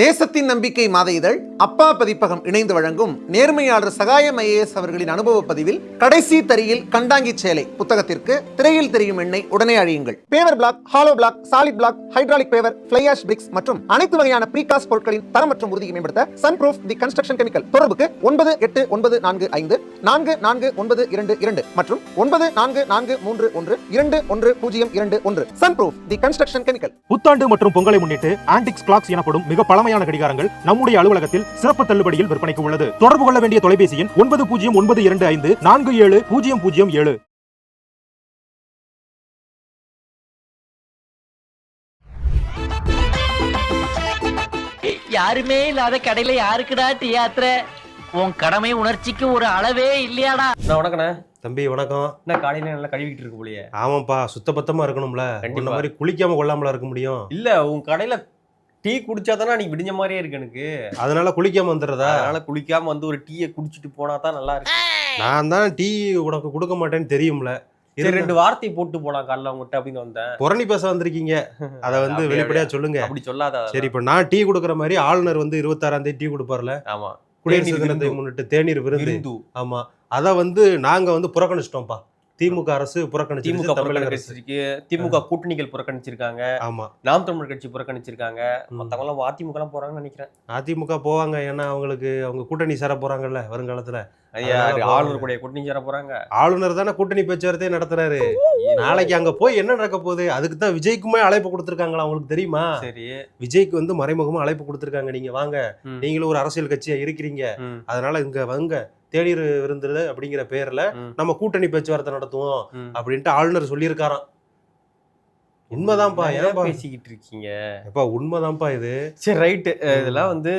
தேசத்தின் நம்பிக்கை மாத இதழ் அப்பா பதிப்பகம் இணைந்து வழங்கும் நேர்மையாளர் சகாயம் IAS அவர்களின் அனுபவ பதிவில் கடைசி தரியில் கண்டாங்கி சேலை புத்தகத்திற்கு திரையில் தெரியும் எண்ணை உடனே அழியுங்கள். Paver block, hollow block, solid block, hydraulic paver, fly ash bricks மற்றும் அனைத்து வகையான ப்ரீகாஸ்ட் பொருட்களின் தரம் மற்றும் உறுதியை மேம்படுத்த sun proof the construction chemical. தொடர்புக்கு 989454 449222 மற்றும் 9443121021. Sun proof the construction chemical. புத்தாண்டு மற்றும் பொங்கலை முன்னிட்டு ஆன்டிக்ஸ் கிளாக்ஸ் எனப்படும் மிக பழமையான கடிகாரங்கள் நம்முடைய அலுவலகத்தில் சிறப்பு தள்ளுபடியில் விற்பனைக்கு உள்ளது. தொடர்பு கொள்ள வேண்டிய தொலைபேசி எண் 9092547007. யாருமே இல்லாத கடையில யாருக்குடா டீ ஆத்துற? உன் கடமை உணர்ச்சிக்கு ஒரு அளவே இல்லையாடா? வணக்கண்ணே. தம்பி வணக்கம். என்ன காலையில நல்லா கழுவிட்டு இருக்கு போலியே? ஆமாப்பா, சுத்தபத்தமா இருக்கணும்ல. இந்த மாதிரி குளிக்காம கொள்ளாமல இருக்க முடியும்? இல்ல, உன் கடையில டீ குடிச்சாதானே நீ விடிஞ்ச மாதிரியே இருக்கு எனக்கு. அதனால குளிக்காம வந்துடுறதா? அதனால குளிக்காம வந்து ஒரு டீயை குடிச்சிட்டு போனா தான் நல்லா இருக்கு. நான் தான் டீ உனக்கு கொடுக்க மாட்டேன்னு தெரியும்ல. சரி, 2 வார்த்தை போட்டு போலாம் காலைல உங்ககிட்ட அப்படின்னு வந்தேன். புரணி பேச வந்திருக்கீங்க, அதை வந்து வெளிப்படையா சொல்லுங்க. அப்படி சொல்லாத. சரி, இப்ப நான் டீ கொடுக்குற மாதிரி ஆளுநர் வந்து 26ஆம் தேதி டீ கொடுப்பார்ல? ஆமா, குடியரசு தினத்தை முன்னிட்டு தேநீர் விருந்து. ஆமா, அத வந்து நாங்க வந்து புறக்கணிச்சிட்டோம்ப்பா. திமுக அரசு புறக்கணிச்சு, திமுக புறக்கணிச்சிருக்கு, திமுக கூட்டணிகள் புறக்கணிச்சிருக்காங்க. ஆமா, நாம் தமிழர் கட்சி புறக்கணிச்சிருக்காங்க. மத்தவங்க எல்லாம் அதிமுக எல்லாம் போறாங்கன்னு நினைக்கிறேன். அதிமுக போவாங்க, ஏன்னா அவங்களுக்கு அவங்க கூட்டணி சேர போறாங்கல்ல வருங்காலத்துல. ஆளுநர் கூட கூட்டணி சேர போறாங்க. ஆளுநர் தானே கூட்டணி பேச்சுவார்த்தையே நடத்துறாரு. நாளைக்கு அங்க போய் என்ன நடக்க போகுது? அதுக்கு தான் விஜய்க்குமே அழைப்பு கொடுத்துருக்காங்களா, அவங்களுக்கு தெரியுமா? சரி, விஜய்க்கு வந்து மறைமுகமா அழைப்பு கொடுத்துருக்காங்க. நீங்க வாங்க, நீங்களும் ஒரு அரசியல் கட்சியா இருக்கிறீங்க, அதனால இங்க வாங்க, தேநீர் விருந்து அப்படிங்கிற பேர்ல நம்ம கூட்டணி பேச்சுவார்த்தை நடத்துவோம் அப்படின்ட்டு ஆளுநர் சொல்லியிருக்காராம். உண்மைதான்ப்பா. ஏன் பேசிக்கிட்டு இருக்கீங்க? எப்பா, உண்மைதான்ப்பா இது. சரி, ரைட்டு. இதெல்லாம் வந்து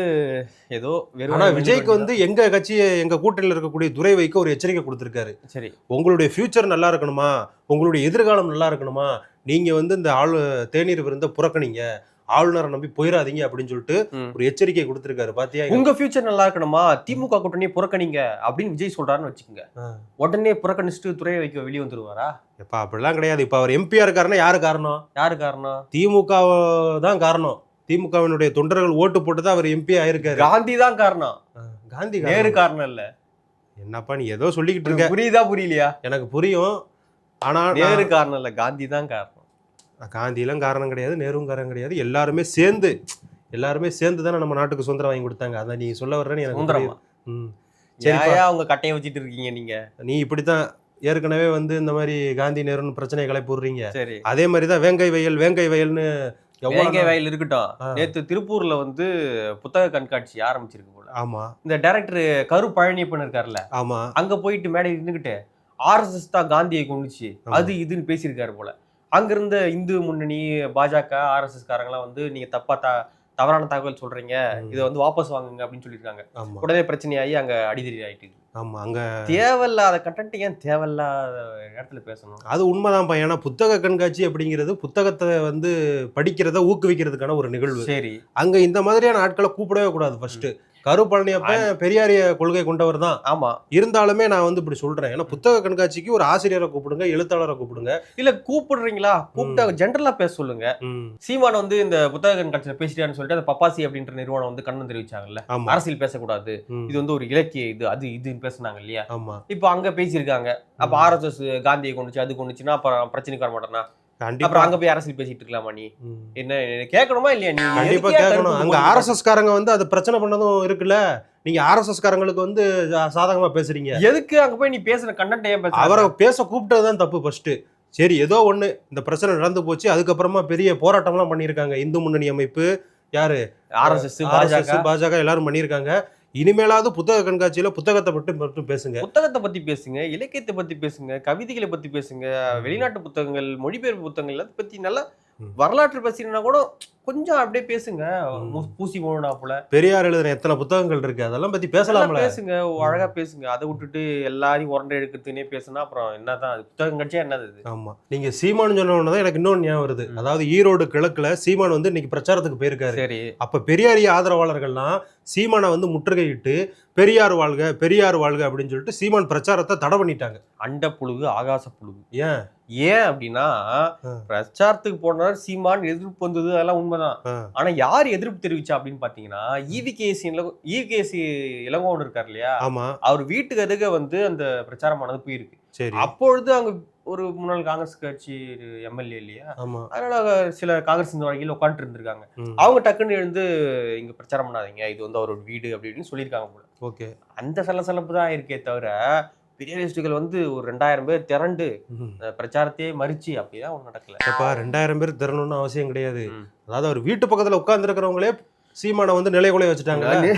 ஏதோ ஆனா விஜய்க்கு வந்து எங்க கட்சி, எங்க கூட்டணியில் இருக்கக்கூடிய துரை வைக்க ஒரு எச்சரிக்கை கொடுத்திருக்காரு. சரி, உங்களுடைய ஃபியூச்சர் நல்லா இருக்கணுமா, உங்களுடைய எதிர்காலம் நல்லா இருக்கணுமா, நீங்க வந்து இந்த தேநீர் விருந்த புறக்கணிங்க, ஆளுநரை நம்பி போயிடாதீங்க அப்படின்னு சொல்லிட்டு ஒரு எச்சரிக்கை கொடுத்திருக்காரு. பாத்தியா? உங்க ஃபியூச்சர் நல்லா இருக்கணுமா, திமுக கூட்டணியை புறக்கணிங்க அப்படின்னு விஜய் சொல்றாருன்னு வச்சுக்கோங்க. உடனே புறக்கணிச்சுட்டு துறை வைக்க வெளியே வந்துருவாரா? எப்பா, அப்படிலாம் கிடையாது. இப்ப அவர் எம்பியா இருக்காருன்னா யாரு காரணம்? யாரு காரணம்? திமுக தான் காரணம். திமுகவினுடைய தொண்டர்கள் ஓட்டு போட்டுதான் அவர் எம்பி ஆயிருக்காரு. காந்தி தான் காரணம். காந்தி நேரு காரணம் இல்ல. என்னப்பா நீ ஏதோ சொல்லிக்கிட்டு இருக்க? புரியுதா புரியலையா? எனக்கு புரியும். ஆனா நேரு காரணம் இல்ல, காந்தி தான் காரணம். காந்தியெல்லாம் காரணம் கிடையாது, நேரும் காரணம் கிடையாது. எல்லாருமே சேர்ந்து தானே நம்ம நாட்டுக்கு சுதந்திரம் வாங்கி கொடுத்தாங்க. அதான் நீ சொல்ல வர்றேன்னு எனக்கு. சரியா, அவங்க கட்டையை வச்சுட்டு இருக்கீங்க நீங்க. நீ இப்படித்தான் ஏற்கனவே வந்து இந்த மாதிரி காந்தி நேருன்னு பிரச்சனையை கிளப்பி விடுறீங்க. சரி, அதே மாதிரிதான் வேங்கை வயல்னு. வேங்கை வயல் இருக்கட்டும். நேத்து திருப்பூர்ல வந்து புத்தக கண்காட்சி ஆரம்பிச்சிருக்கு போல. ஆமா, இந்த டைரக்டர் கரு பழனியப்பன் இருக்காருல்ல? ஆமா, அங்க போயிட்டு மேடை இருந்துகிட்டு RSS தான் காந்தியை கொண்டுச்சு, அது இதுன்னு பேசியிருக்காரு போல. அங்க இருந்த இந்து முன்னணி, பாஜக, RSS காரங்களாம் வந்து நீங்க தவறான தகவல் சொல்றீங்க, இதை வந்து வாபஸ் வாங்குங்க அப்படின்னு சொல்லியிருக்காங்க. உடனே பிரச்சனையாகி அங்க அடிதடி ஆயிட்டு. ஆமா, அங்க தேவையில்லாத கண்டென்ட் ஏன் தேவையில்லாத இடத்துல பேசணும்? அது உண்மைதான். ஏன்னா புத்தக கண்காட்சி அப்படிங்கிறது புத்தகத்தை வந்து படிக்கிறத ஊக்குவிக்கிறதுக்கான ஒரு நிகழ்வு. சரி, அங்க இந்த மாதிரியான ஆட்களை கூப்பிடவே கூடாது. ஃபர்ஸ்ட் கரு பழனியப்பன் பெரியாரிய கொள்கை கொண்டவர் தான். ஆமா, இருந்தாலுமே நான் வந்து இப்படி சொல்றேன், ஏன்னா புத்தக கண்காட்சிக்கு ஒரு ஆசிரியரை கூப்பிடுங்க, எழுத்தாளரை கூப்பிடுங்க. இல்ல கூப்பிடுறீங்களா, கூப்பிட்டா ஜென்ரலா பேச சொல்லுங்க. சீமான் வந்து இந்த புத்தக கண்காட்சியில பேசிட்டான்னு சொல்லிட்டு அந்த பப்பாசி அப்படின்ற நிறுவனம் வந்து கண்ணன் தெரிவிச்சாங்கல்ல, அரசியல் பேசக்கூடாது, இது வந்து ஒரு இலக்கிய இது அது இதுன்னு பேசினாங்க இல்லையா? ஆமா, இப்ப அங்க பேசியிருக்காங்க. அப்ப RSS காந்தியை கொண்டுச்சு, அது கொண்டுச்சுன்னா அப்புறம் பிரச்சனைக்கு வர மாட்டேன்னா அப்புறம் அங்க போய் அரசியல் பேசிட்டு இருக்கலாமா? நீ என்ன கேட்கணுமா இல்லையா? நீ கண்டிப்பா கேட்கணும். அங்க RSS காரங்க வந்து அது பிரச்சனை பண்ணதும் இருக்குல்ல. நீங்க RSS காரங்களுக்கு வந்து சாதகமா பேசுறீங்க. எதுக்கு அங்க போய் நீ பேசுற கண்டென்ட் ஏன் பேச? அவரை பேச கூப்பிட்டதுதான் தப்பு ஃபர்ஸ்ட். சரி, ஏதோ ஒண்ணு இந்த பிரச்சனை நடந்து போச்சு, அதுக்கப்புறமா பெரிய போராட்டம்லாம் பண்ணியிருக்காங்க இந்து முன்னணி அமைப்பு, யாரு RSS, பாஜக எல்லாரும் பண்ணியிருக்காங்க. இனிமேலாவது புத்தக கண்காட்சியில புத்தகத்தை மட்டும் பேசுங்க. புத்தகத்தை பத்தி பேசுங்க, இலக்கியத்தை பத்தி பேசுங்க, கவிதைகளை பத்தி பேசுங்க, வெளிநாட்டு புத்தகங்கள், மொழிபெயர்ப்பு புத்தகங்கள் அதை பத்தி நல்லா வரலாற்று பேசுறீங்கன்னா கூட கொஞ்சம் அப்படியே பேசுங்க. பூசி போனாப்புல பெரியார் எழுதுற எத்தனை புத்தகங்கள் இருக்கு, அதெல்லாம் பத்தி பேசலாம்ல. பேசுங்க, அழகா பேசுங்க. அதை விட்டுட்டு எல்லாரையும் உரண்டை எடுக்கிறதுனே பேசுனா அப்புறம் என்னதான் புத்தகம் கட்சியா என்னது? ஆமா, நீங்க சீமான் சொன்ன உடனே எனக்கு இன்னொன்னு ஞாபகம் வருது. அதாவது ஈரோடு கிழக்குல சீமான் வந்து இன்னைக்கு பிரச்சாரத்துக்கு போயிருக்காரு. சரி, அப்ப பெரியாரிய ஆதரவாளர்கள்லாம் சீமானை வந்து முற்றுகையிட்டு பெரியார் வாழ்க பெரியார் வாழ்க அப்படின்னு சொல்லிட்டு சீமான் பிரச்சாரத்தை தடை பண்ணிட்டாங்க. அண்ட புழுகு ஆகாச புழுகு. ஏன் ஏன் அப்படின்னா பிரச்சாரத்துக்கு போனார் சீமான் எதிர்ப்பு வந்தது அதெல்லாம் உண்மைதான். ஆனா யார் எதிர்ப்பு தெரிவிச்சா அப்படின்னு பாத்தீங்கன்னா ஈவிகேசி இளங்கோவன் இருக்காரு இல்லையா, அவர் வீட்டுக்கு எதுக்க வந்து அந்த பிரச்சாரமானது போயிருக்கு. அப்பொழுது அங்க ஒரு முன்னாள் காங்கிரஸ் கட்சி எம்எல்ஏ இல்லையா, அதனால சில காங்கிரஸ் வகையில் உட்காந்துட்டு இருந்திருக்காங்க. அவங்க டக்குன்னு எழுந்து இங்க பிரச்சாரம் பண்ணாதீங்க, இது வந்து அவரோட வீடு அப்படின்னு சொல்லியிருக்காங்க போல. ஓகே, அந்த சலசலப்பு தான் இருக்கே தவிர பெரியாரிஸ்டுகள் வந்து ஒரு 2000 பேர் திரண்டு பிரச்சாரத்தையே மறிச்சு அப்படிதான் ஒன்றும் நடக்கல. 2000 பேர் திரணும்னு அவசியம் கிடையாது. அதாவது அவர் வீட்டு பக்கத்துல உட்கார்ந்து இருக்கிறவங்களே சீமானை வந்து நிலைகுலைய வச்சுட்டாங்க.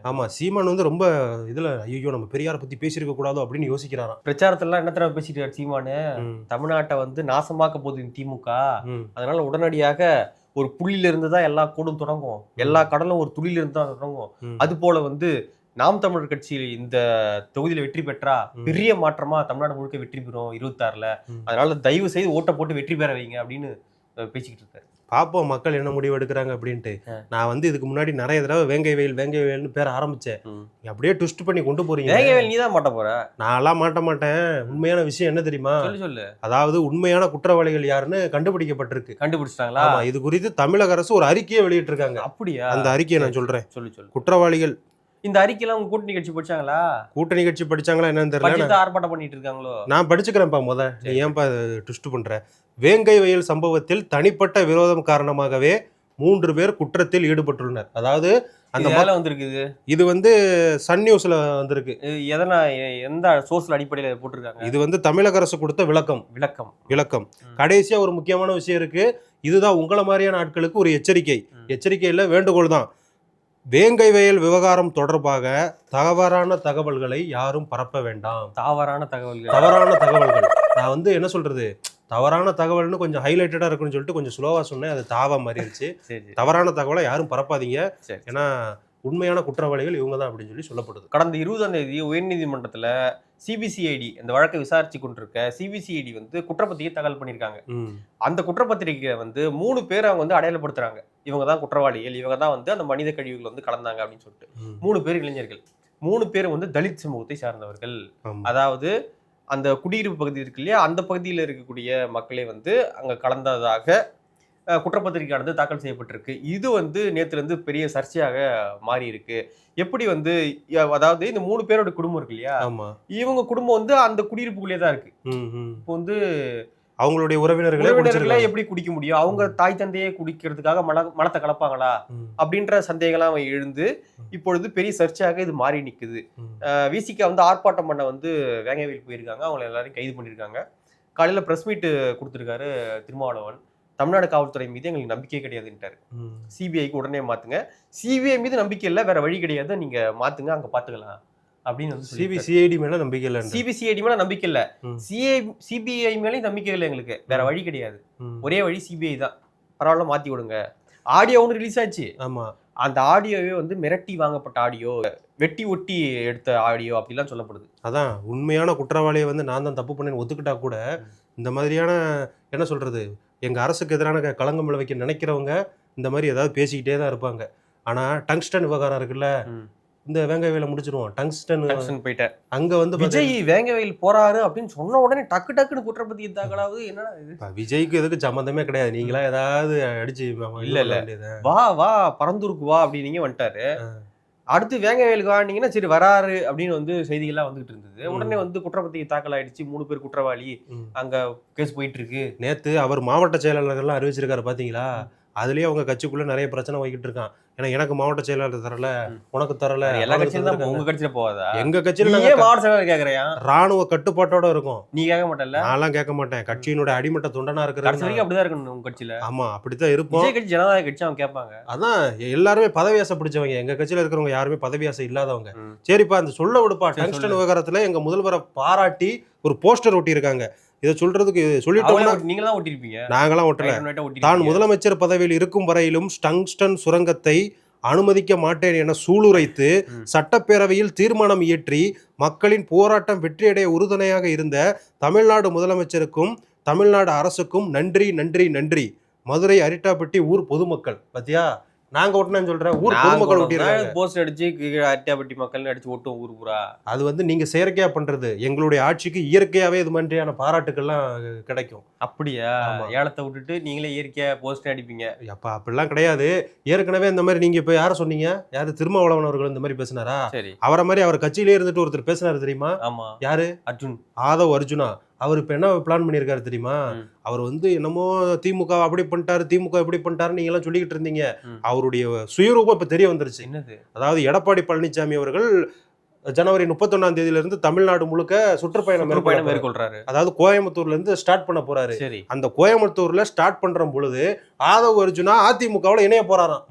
ஆமா, சீமான் வந்து ரொம்ப இதுல ஐயோ நம்ம பெரியாரை பத்தி பேசியிருக்க கூடாதோ அப்படின்னு யோசிக்கிறாராம். பிரச்சாரத்துல என்ன தடவை பேசிட்டு சீமானு, தமிழ்நாட்டை வந்து நாசமாக்க போகுது திமுக, அதனால உடனடியாக ஒரு புள்ளியில இருந்துதான் எல்லா கூடும் தொடங்கும், எல்லா கடலும் ஒரு துளியில இருந்து தான் தொடங்கும். அது போல வந்து நாம் தமிழர் கட்சி இந்த தொகுதியில வெற்றி பெற்றா பெரிய மாற்றமா தமிழ்நாடு முழுக்க வெற்றி பெறும் 26ல, அதனால தயவு செய்து ஓட்ட போட்டு வெற்றி பெற வைங்க அப்படின்னு பேசிக்கிட்டு இருக்காரு. பாப்போம் மக்கள் என்ன முடிவு எடுக்கிறாங்க அப்படின்ட்டு. நான் வந்து இதுக்கு முன்னாடி நிறைய தடவை வேங்கை வயல்னு பேர் ஆரம்பிச்சேன். அப்படியே ட்விஸ்ட் பண்ணி கொண்டு போறீங்க. வேங்கை வயல் நீ தான் மாட்ட போற. நான் எல்லாம் மாட்ட மாட்டேன். உண்மையான விஷயம் என்ன தெரியுமா? சொல்லு. அதாவது உண்மையான குற்றவாளிகள் யாருன்னு கண்டுபிடிக்கப்பட்டிருக்கு. கண்டுபிடிச்சிட்டாங்களா? ஆமா, இது குறித்து தமிழக அரசு ஒரு அறிக்கையை வெளியிட்டு இருக்காங்க. அப்படியா? அந்த அறிக்கையை நான் சொல்றேன். சொல்லு. குற்றவாளிகள் இந்த அறிக்கையெல்லாம் உங்க கூட்டணி கட்சி படிச்சாங்களா? கூட்டணி கட்சி படிச்சாங்களா என்னன்னு தெரியல. ஆர்ப்பாட்டம் பண்ணிட்டு இருக்காங்களோ? நான் படிச்சுக்கிறேன்ப்பா. நீ ஏன்பா ட்விஸ்ட் பண்ற? வேங்கை வயல் சம்பவத்தில் தனிப்பட்ட விரோதம் காரணமாகவே 3 பேர் குற்றத்தில் ஈடுபட்டுள்ளனர். அதாவது அந்த மேல வந்திருக்குது. இது வந்து சன் நியூஸ்ல வந்திருக்கு. எதனா எந்த சோர்ஸ்ல அடிப்படையில போட்டிருக்காங்க? இது வந்து தமிழக அரசு கொடுத்த விளக்கம். கடைசியா ஒரு முக்கியமான விஷயம் இருக்கு. இதுதான் உங்களை மாதிரியான ஆட்களுக்கு ஒரு எச்சரிக்கை இல்ல, வேண்டுகோள் தான். வேங்கை வயல் விவகாரம் தொடர்பாக தவறான தகவல்களை யாரும் பரப்ப வேண்டாம். தவறான தகவல்கள் நான் வந்து என்ன சொல்றது, தவறான தகவல்னு கொஞ்சம் ஹைலைட்டடா இருக்குன்னு சொல்லிட்டு கொஞ்சம் ஸ்லோவா சொன்னேன். அது தாவா மாறிடுச்சு. தவறான தகவலை யாரும் பரப்பாதீங்க. ஏன்னா உண்மையான குற்றவாளிகள் இவங்க தான் அப்படின்னு சொல்லி சொல்லப்படுது. கடந்த 20ஆம் தேதி உயர்நீதிமன்றத்துல சிபிசிஐடி இந்த வழக்கை விசாரிச்சு கொண்டிருக்க சிபிசிஐடி வந்து குற்றப்பத்திரிகை தகவல் பண்ணியிருக்காங்க. அந்த குற்றப்பத்திரிகை வந்து 3 பேர் அவங்க வந்து அடையாளப்படுத்துறாங்க. இவங்க தான் குற்றவாளிகள், இவங்க தான் வந்து அந்த மனித கழிவுகள் வந்து கலந்தாங்க அப்படின்னு சொல்லிட்டு. 3 பேர் இளைஞர்கள், 3 பேர் வந்து தலித் சமூகத்தை சார்ந்தவர்கள். அதாவது அந்த குடியிருப்பு பகுதி இருக்கு இல்லையா, அந்த பகுதியில் இருக்கக்கூடிய மக்களே வந்து அங்க கலந்ததாக குற்றப்பத்திரிகையானது தாக்கல் செய்யப்பட்டிருக்கு. இது வந்து நேத்துல இருந்து பெரிய சர்ச்சையாக மாறி இருக்கு. எப்படி வந்து அதாவது இந்த 3 பேரோட குடும்பம் இருக்கு இல்லையா, இவங்க குடும்பம் வந்து அந்த குடியிருப்புக்குள்ளே தான் இருக்கு. இப்போ வந்து அவங்களுடைய உறவினர்களை எப்படி குடிக்க முடியும்? அவங்க தாய் தந்தையை குடிக்கிறதுக்காக மலத்தை கலப்பாங்களா அப்படின்ற சந்தேகம்லாம் எழுந்து இப்பொழுது பெரிய சர்ச்சையாக இது மாறி நிக்குது. விசிகா வந்து ஆர்ப்பாட்டம் பண்ண வந்து வேங்கைவயல் போயிருக்காங்க. அவங்களை எல்லாரையும் கைது பண்ணியிருக்காங்க. காலையில பிரஸ் மீட் கொடுத்துருக்காரு திருமாவளவன். தமிழ்நாடு காவல்துறை மீது எங்களுக்கு நம்பிக்கை கிடையாதுன்ட்டாரு. சிபிஐக்கு உடனே மாத்துங்க, சிபிஐ மீது நம்பிக்கை இல்லை, வேற வழி கிடையாது, நீங்க மாத்துங்க, அங்க பாத்துக்கலாம் அப்படின்னு வந்து சிபிசிஐடி மேல நம்பிக்கை இல்லை. சிபிசிஐடி மேல நம்பிக்கை இல்ல, சிபிஐ மேலேயும் நம்பிக்கை இல்லை எங்களுக்கு, வேற வழி கிடையாது, ஒரே வழி சிபிஐ தான், பரவாயில்ல மாத்தி விடுங்க. ஆடியோ ஒன்று ரிலீஸ் ஆச்சு. ஆமா, அந்த ஆடியோவே வந்து மிரட்டி வாங்கப்பட்ட ஆடியோ, வெட்டி ஒட்டி எடுத்த ஆடியோ அப்படிலாம் சொல்லப்படுது. அதான் உண்மையான குற்றவாளியை வந்து நான் தான் தப்பு பண்ணேன்னு ஒத்துக்கிட்டா கூட இந்த மாதிரியான என்ன சொல்றது, எங்க அரசுக்கு எதிரான களங்கம் விளைவிக்க நினைக்கிறவங்க இந்த மாதிரி ஏதாவது பேசிக்கிட்டே தான் இருப்பாங்க. ஆனா டங்ஸ்டன் விவகாரம் இருக்குல்ல, இந்த வேங்கை வயலை முடிச்சிருவோம். டங்ஸ்டன் போயிட்டேன். அங்க வந்து விஜய் வேங்கை வயல் போறாரு அப்படின்னு சொன்ன உடனே டக்குன்னு குற்றப்பத்தி தாக்கலாவது. என்னடா இது, விஜய்க்கு எதுக்கு சம்பந்தமே கிடையாது. நீங்களா ஏதாவது அடிச்சு இல்ல வா பரந்தூருக்கு வா அப்படின்னு வந்துட்டாரு. அடுத்து வேங்கை வயலுக்கு வாங்கினீங்கன்னா சரி வராரு அப்படின்னு வந்து செய்திகள்லாம் வந்துகிட்டு இருந்தது. உடனே வந்து குற்றப்பத்திரிகை தாக்கல் ஆயிடுச்சு, 3 பேர் குற்றவாளி, அங்க கேஸ் போயிட்டு இருக்கு. நேத்து அவர் மாவட்ட செயலாளர்கள்லாம் அறிவிச்சிருக்காரு பாத்தீங்களா? அதுலயே அவங்க கட்சிக்குள்ள நிறைய பிரச்சனை வைக்கிட்டு இருக்கான். ஏன்னா எனக்கு மாவட்ட செயலாளர் தரல, உனக்கு தரல, எல்லா கட்சியிலும் தான். உங்க கட்சியில போகாதா? எங்க கட்சியில மாவட்ட செயலாளர் கேக்குறியா? ராணுவ கட்டுப்பாட்டோட இருக்கும். நீ கேட்க மாட்டல? நான்லாம் கேட்க மாட்டேன். கட்சியினோட அடிமட்ட தொண்டனா இருக்கிறது அப்படிதான் இருக்கணும் உங்க கட்சியில. ஆமா, அப்படித்தான் இருப்போம். கட்சி ஜனநாயக கட்சி, அவங்க கேட்பாங்க. அதான் எல்லாருமே பதவி ஆசை பிடிச்சவங்க. எங்க கட்சியில இருக்கிறவங்க யாருமே பதவி ஆசை இல்லாதவங்க. சரிப்பா, அந்த சொல்ல விடுப்பா. டங்ஸ்டன் விவகாரத்துல எங்க முதல்வரை பாராட்டி ஒரு போஸ்டர் ஒட்டி இருக்காங்க. இதை சொல்றதுக்கு சொல்லிட்டு நீங்களாம் ஒட்டிருப்பீங்க, நாங்களாம் ஒட்டல. தான் முதலமைச்சர் பதவியில் இருக்கும் வரையிலும் டங்ஸ்டன் சுரங்கத்தை அனுமதிக்க மாட்டேன் என சூளுரைத்து சட்டப்பேரவையில் தீர்மானம் இயற்றி மக்களின் போராட்டம் வெற்றியடைய உறுதுணையாக இருந்த தமிழ்நாடு முதலமைச்சருக்கும் தமிழ்நாடு அரசுக்கும் நன்றி நன்றி நன்றி. மதுரை அரிட்டாப்பட்டி ஊர் பொதுமக்கள். பத்தியா, நாங்க ஓட்டுனேன்னு சொல்றேன், ஊர் பொதுமக்கள் ஓட்டிடுறாங்க. போஸ்ட் அடிச்சு அட்டியாபட்டி மக்கள் அடிச்சு ஓட்டும் ஊர் பூரா. அது வந்து நீங்க செயற்கையா பண்றது. எங்களுடைய ஆட்சிக்கு இயற்கையாவே இது மாதிரியான பாராட்டுக்கள்லாம் கிடைக்கும். அப்படியா? ஏலத்தை விட்டுட்டு நீங்களே இயற்கையா போஸ்ட் அடிப்பீங்க? அப்ப அப்படிலாம் கிடையாது. ஏற்கனவே இந்த மாதிரி நீங்க இப்ப யார சொன்னீங்க, யாரு திருமாவளவன் அவர்கள் இந்த மாதிரி பேசினாரா? சரி. அவரை மாதிரி அவர் கட்சியிலே இருந்துட்டு ஒருத்தர் பேசினாரு தெரியுமா? ஆமா. யாரு? அர்ஜுன். ஆதவ் அர்ஜுனா. அவர் இப்ப என்ன பிளான் பண்ணியிருக்காரு தெரியுமா? அவர் வந்து என்னமோ திமுக அப்படி பண்ணிட்டாரு, திமுக இப்படி பண்ணிட்டாரு நீங்க எல்லாம் சொல்லிக்கிட்டு இருந்தீங்க. அவருடைய சுயரூபம் இப்ப தெரிய வந்துருச்சு. என்னது? அதாவது எடப்பாடி பழனிசாமி அவர்கள் ஜனவரி 31ஆம் தேதியில இருந்து தமிழ்நாடு முழுக்க சுற்றுப்பயணம் மேற்கொள்றாரு. அதாவது கோயம்புத்தூர்ல இருந்து ஸ்டார்ட் பண்ண போறாரு. அந்த கோயம்புத்தூர்ல ஸ்டார்ட் பண்ற பொழுது ஆதவ் அர்ஜுனா அதிமுகவுல இணைய போறாராம்.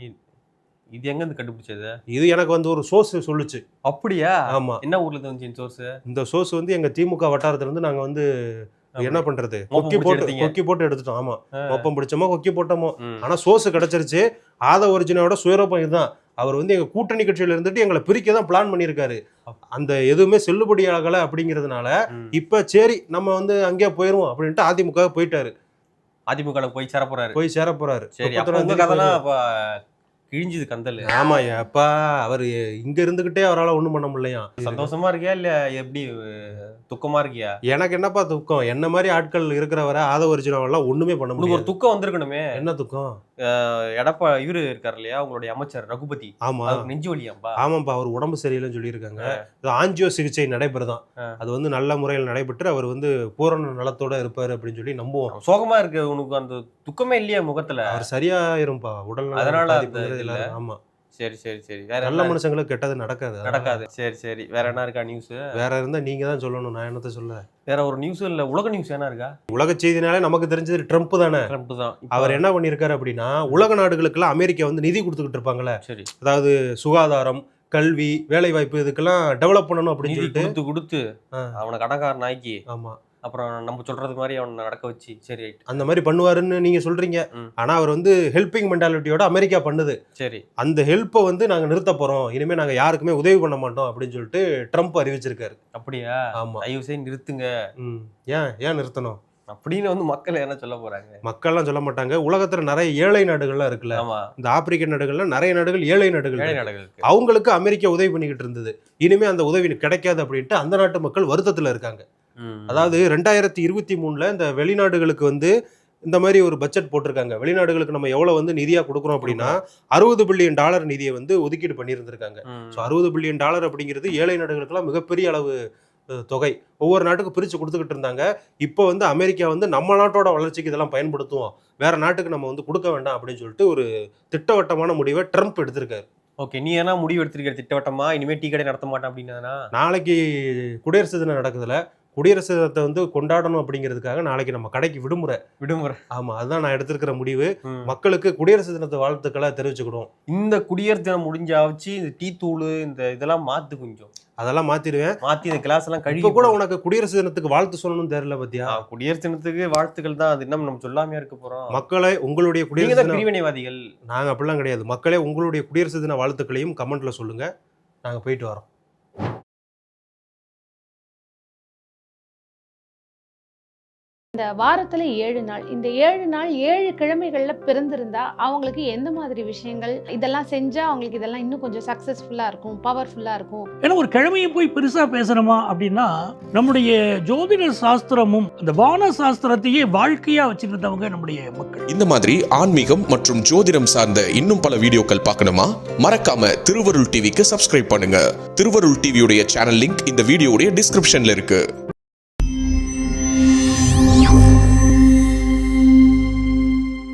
இது எங்க இருந்து கண்டுபிடிச்சது? இது எனக்கு வந்து ஒரு சோர்ஸ் சொல்லுச்சு. அப்படியா? ஆமா. என்ன ஊர்ல இருந்து வந்துச்சு சோர்ஸ்? இந்த சோர்ஸ் வந்து எங்க திமுக வட்டாரத்துல இருந்து நாங்க வந்து என்ன பண்றது, கொக்கி போட்டு எடுத்துட்டோம். ஆமா, மொப்பம் பிடிச்சோமோ கொக்கி போட்டோமோ, ஆனா சோர்ஸ் கிடைச்சிருச்சு. ஆதவ் அர்ஜுனாவோட சுயரூபம் இதுதான். அவர் வந்து எங்க கூட்டணி கட்சியில இருந்துட்டு எங்களை பிரிக்க தான் பிளான் பண்ணியிருக்காரு. அந்த எதுவுமே செல்லுபடி ஆகல அப்படிங்கிறதுனால இப்ப சரி நம்ம வந்து அங்கேயே போயிருவோம் அப்படின்ட்டு அதிமுக போயிட்டாரு. அதிமுக போய் சேர போறாரு. சரி, கிழிஞ்சது கந்தல். ஆமா, அப்பா அவர் இங்க இருந்துகிட்டே அவரால் ஒண்ணும் பண்ண முடியலையா? சந்தோஷமா இருக்கியா இல்ல எப்படி துக்கமா இருக்கியா? எனக்கு என்னப்பா துக்கம், என்ன மாதிரி ஆட்கள் இருக்கிறவரை ஆதவ அர்ஜுனாவெல்லாம் ஒண்ணுமே பண்ண முடியும். ஒரு துக்கம் வந்திருக்கணுமே. என்ன துக்கம்? இவரு இருக்காரு இல்லையா உங்களுடைய அமைச்சர் ரகுபதி. ஆமா, நெஞ்சு வலியாம்பா? ஆமாப்பா, அவர் உடம்பு சரியில்லைன்னு சொல்லியிருக்காங்க. ஆஞ்சியோ சிகிச்சை நடைபெறுதான். அது வந்து நல்ல முறையில் நடைபெற்று அவர் வந்து பூரண நலத்தோட இருப்பாரு அப்படின்னு சொல்லி நம்புவோம். சோகமா இருக்கு உனக்கு, அந்த துக்கமே இல்லையா முகத்துல? அவர் சரியாயிரும்பா உடல். அதனால ஆமா. சரி சரி சரி. வேற நல்ல மனுஷங்களுக்கு கெட்டது நடக்காது. சரி சரி. வேற என்ன இருக்கா நியூஸ்? வேற இருந்தா நீங்க தான் சொல்லணும், நான் என்னத்த சொல்ல. வேற ஒரு நியூஸ் இல்ல, உலக நியூஸ் என்ன இருக்கா? உலக செய்தினாலே நமக்கு தெரிஞ்சது ட்ரம்ப் தானே. ட்ரம்ப் தான். அவர் என்ன பண்ணிருக்காரு அப்படின்னா, உலக நாடுகளுக்கெல்லாம் அமெரிக்கா வந்து நிதி கொடுத்துக்கிட்டு இருப்பாங்கல்ல. சரி. அதாவது சுகாதாரம், கல்வி, வேலை வாய்ப்பு இதுக்கெல்லாம் டெவலப் பண்ணணும் அப்படின்னு சொல்லிட்டு கொடுத்து அவனை கடன்காரன் ஆக்கி. ஆமா. அப்புறம் நம்ம சொல்றது மாதிரி அவனை நடக்க வச்சு. சரி, அந்த மாதிரி பண்ணுவாருன்னு நீங்க சொல்றீங்க. ஆனா அவர் வந்து ஹெல்பிங் மென்டாலிட்டியோட அமெரிக்கா பண்ணுது. சரி. அந்த ஹெல்ப்பை வந்து நாங்க நிறுத்த போறோம், இனிமே நாங்க யாருக்குமே உதவி பண்ண மாட்டோம் அப்படின்னு சொல்லிட்டு ட்ரம்ப் அறிவிச்சிருக்காரு. அப்படியா? ஆமா. தயவு செய்து நிறுத்துங்க. ஏன் நிறுத்தணும் அப்படின்னு வந்து மக்கள் என்ன சொல்ல போறாங்க? மக்கள்லாம் சொல்ல மாட்டாங்க. உலகத்துல நிறைய ஏழை நாடுகள்லாம் இருக்குல்ல. இந்த ஆப்பிரிக்க நாடுகள்ல நிறைய நாடுகள் ஏழை நாடுகள். அவங்களுக்கு அமெரிக்கா உதவி பண்ணிக்கிட்டு இருந்தது. இனிமே அந்த உதவி கிடைக்காது அப்படின்ட்டு அந்த நாட்டு மக்கள் வருத்தத்துல இருக்காங்க. அதாவது 2023 இந்த வெளிநாடுகளுக்கு வந்து இந்த மாதிரி ஒரு பட்ஜெட் போட்டிருக்காங்க. வெளிநாடுகளுக்கு நம்ம எவ்வளவு வந்து நிதியா கொடுக்குறோம் அப்படின்னா $60 பில்லியன் நிதியை வந்து ஒதுக்கீடு பண்ணியிருந்திருக்காங்க. $60 பில்லியன் அப்படிங்கிறது ஏழை நாடுகளுக்கெல்லாம் மிகப்பெரிய அளவு தொகை. ஒவ்வொரு நாட்டுக்கு பிரிச்சு கொடுத்துக்கிட்டு இருந்தாங்க. இப்போ வந்து அமெரிக்கா வந்து நம்ம நாட்டோட வளர்ச்சிக்கு இதெல்லாம் பயன்படுத்துவோம், வேற நாட்டுக்கு நம்ம வந்து கொடுக்க வேண்டாம் அப்படின்னு சொல்லிட்டு ஒரு திட்டவட்டமான முடிவை ட்ரம்ப் எடுத்திருக்காரு. ஓகே, நீ என்ன முடிவு எடுத்திருக்கிற திட்டவட்டமா? இனிமே டீ கடை நடத்த மாட்டேன் அப்படின்னா? நாளைக்கு குடியரசு தினம் நடக்குதுல, குடியரசு தினத்தை வந்து கொண்டாடணும் அப்படிங்கிறதுக்காக நாளைக்கு நம்ம கடைக்கு விடுமுறை. ஆமா, அதுதான் நான் எடுத்திருக்கிற முடிவு. மக்களுக்கு குடியரசு தினத்தை வாழ்த்துக்களை தெரிவிச்சுக்கிடுவோம். இந்த குடியரசு தினம் முடிஞ்சாச்சு இந்த டீ தூள் இந்த இதெல்லாம் மாத்து, கொஞ்சம் அதெல்லாம் மாத்திடுவேன். மாத்தி இந்த கிளாஸ் எல்லாம் கழுவி கூட உனக்கு குடியரசு தினத்துக்கு வாழ்த்து சொல்லணும்னு தெரியல பத்தியா? குடியரசு தினத்துக்கு வாழ்த்துக்கள் தான், அது இன்னும் நம்ம சொல்லாமையா இருக்க போறோம். மக்களை உங்களுடைய குடியரசு பிரிவினைவாதிகள் நாங்க அப்படிலாம் கிடையாது. மக்களே உங்களுடைய குடியரசு தின வாழ்த்துக்களையும் கமெண்ட்ல சொல்லுங்க, நாங்க போயிட்டு வரோம். இந்த வாரத்துல 7 நாள், இந்த 7 நாள் 7 கிழமைகள்ல பிறந்திருந்தா அவங்களுக்கு எந்த மாதிரி விஷயங்கள் இதெல்லாம் செஞ்சா அவங்களுக்கு இதெல்லாம் இன்னும் கொஞ்சம் சக்சஸ்ஃபுல்லா இருக்கும், பவர்ஃபுல்லா இருக்கும்? ஏன்னா ஒரு கிழமையை போய் பெருசா பேசணுமா அப்படின்னா, நம்முடைய ஜோதிட சாஸ்திரமும் இந்த வான சாஸ்திரத்தையே வாழ்க்கையா வச்சிருந்தவங்க நம்முடைய மக்கள். இந்த மாதிரி ஆன்மீகம் மற்றும் ஜோதிடம் சார்ந்த இன்னும் பல வீடியோக்கள் பார்க்கணுமா? மறக்காம திருவருள் டிவிக்கு சப்ஸ்கிரைப் பண்ணுங்க. திருவருள் டிவியுடைய சேனல் லிங்க் இந்த வீடியோடைய டிஸ்கிரிப்ஷன்ல இருக்கு.